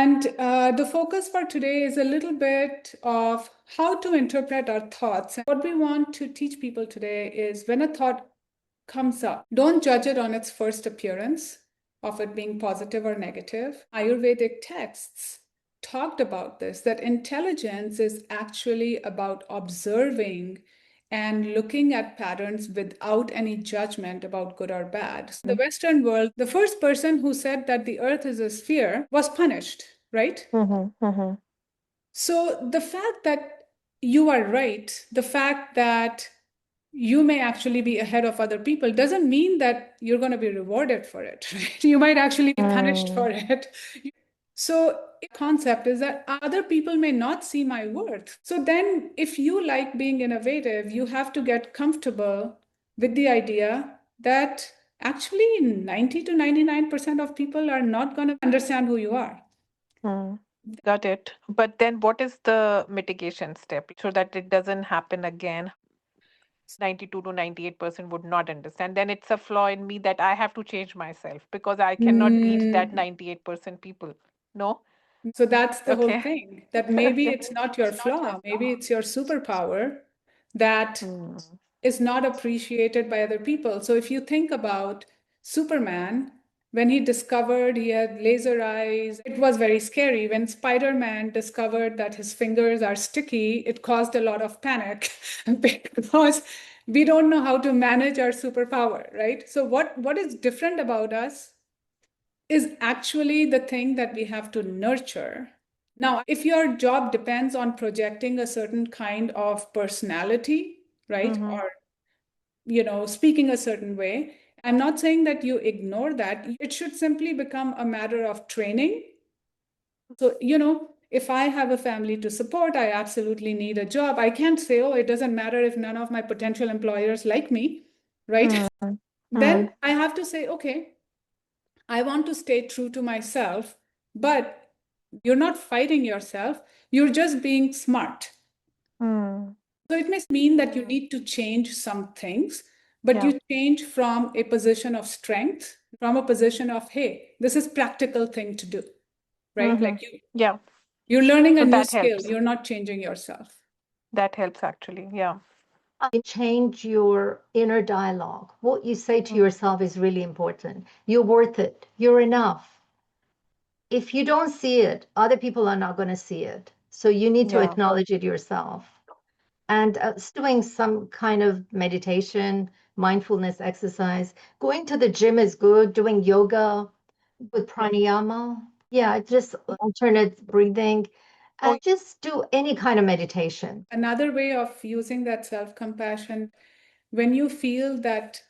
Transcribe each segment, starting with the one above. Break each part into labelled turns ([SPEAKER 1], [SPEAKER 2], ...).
[SPEAKER 1] And the focus for today is a little bit of how to interpret our thoughts. And what we want to teach people today is when a thought comes up, don't judge it on its first appearance of it being positive or negative. Ayurvedic texts talked about this, that intelligence is actually about observing and looking at patterns without any judgment about good or bad. So the Western world, the first person who said that the earth is a sphere was punished, right? So the fact that you are right, the fact that you may actually be ahead of other people doesn't mean that you're going to be rewarded for it, right? You might actually be punished for it. So concept is that other people may not see my worth. So then if you like being innovative, you have to get comfortable with the idea that actually 90 to 99% of people are not going to understand who you are.
[SPEAKER 2] Got it. But then what is the mitigation step so that it doesn't happen again? 92 to 98% would not understand. Then it's a flaw in me that I have to change myself because I cannot beat that 98% people. No?
[SPEAKER 1] So that's the whole
[SPEAKER 2] Okay.
[SPEAKER 1] thing, that maybe
[SPEAKER 2] Okay.
[SPEAKER 1] it's not your flaw, maybe it's your superpower that
[SPEAKER 2] Hmm.
[SPEAKER 1] is not appreciated by other people. So if you think about Superman, when he discovered he had laser eyes, it was very scary. When Spider-Man discovered that his fingers are sticky, it caused a lot of panic because we don't know how to manage our superpower, right? So what is different about us is actually the thing that we have to nurture. Now, if your job depends on projecting a certain kind of personality, right? Or speaking a certain way, I'm not saying that you ignore that. It should simply become a matter of training. So, if I have a family to support, I absolutely need a job. I can't say, oh, it doesn't matter if none of my potential employers like me, right? Then I have to say, okay, I want to stay true to myself, but you're not fighting yourself, you're just being smart. So it may mean that you need to change some things, but
[SPEAKER 2] Yeah.
[SPEAKER 1] you change from a position of strength, from a position of, hey, this is practical thing to do, right?
[SPEAKER 2] Mm-hmm.
[SPEAKER 1] Like
[SPEAKER 2] Yeah.
[SPEAKER 1] you're learning a
[SPEAKER 2] So
[SPEAKER 1] new
[SPEAKER 2] that
[SPEAKER 1] skill,
[SPEAKER 2] helps.
[SPEAKER 1] you're not changing yourself.
[SPEAKER 2] That helps actually. Yeah.
[SPEAKER 3] Change your inner dialogue. What you say to yourself is really important. You're worth it. You're enough. If you don't see it, other people are not going to see it. So you need to
[SPEAKER 2] Yeah.
[SPEAKER 3] acknowledge it yourself. And doing some kind of meditation, mindfulness exercise. Going to the gym is good. Doing yoga with pranayama. Yeah, just alternate breathing.
[SPEAKER 2] Oh,
[SPEAKER 3] Just do any kind of meditation.
[SPEAKER 1] Another way of using that self-compassion, when you feel that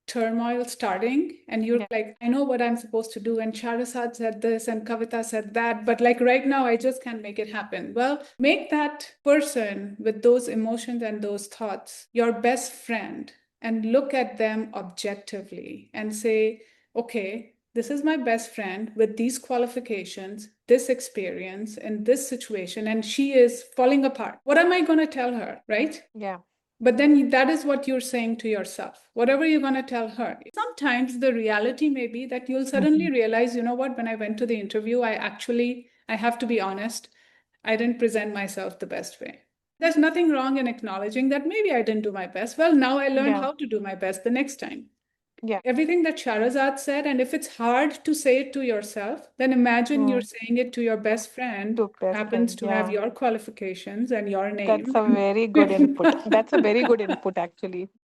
[SPEAKER 1] turmoil starting and you're
[SPEAKER 2] yeah.
[SPEAKER 1] like, I know what I'm supposed to do, and Charasad said this and Kavita said that, but like right now I just can't make it happen. Well, make that person with those emotions and those thoughts your best friend and look at them objectively and say, okay, this is my best friend with these qualifications, this experience, and this situation, and she is falling apart. What am I going to tell her, right?
[SPEAKER 2] Yeah.
[SPEAKER 1] But then that is what you're saying to yourself. Whatever you're going to tell her. Sometimes the reality may be that you'll suddenly realize, you know what, when I went to the interview, I have to be honest, I didn't present myself the best way. There's nothing wrong in acknowledging that maybe I didn't do my best. Well, now I learned
[SPEAKER 2] Yeah.
[SPEAKER 1] how to do my best the next time.
[SPEAKER 2] Yeah.
[SPEAKER 1] Everything that Sharazad said, and if it's hard to say it to yourself, then imagine you're
[SPEAKER 2] Mm.
[SPEAKER 1] saying it to your best friend,
[SPEAKER 2] To best
[SPEAKER 1] happens
[SPEAKER 2] friend.
[SPEAKER 1] to have
[SPEAKER 2] Yeah.
[SPEAKER 1] your qualifications and your
[SPEAKER 2] That's
[SPEAKER 1] name.
[SPEAKER 2] a very good input. That's a very good input actually.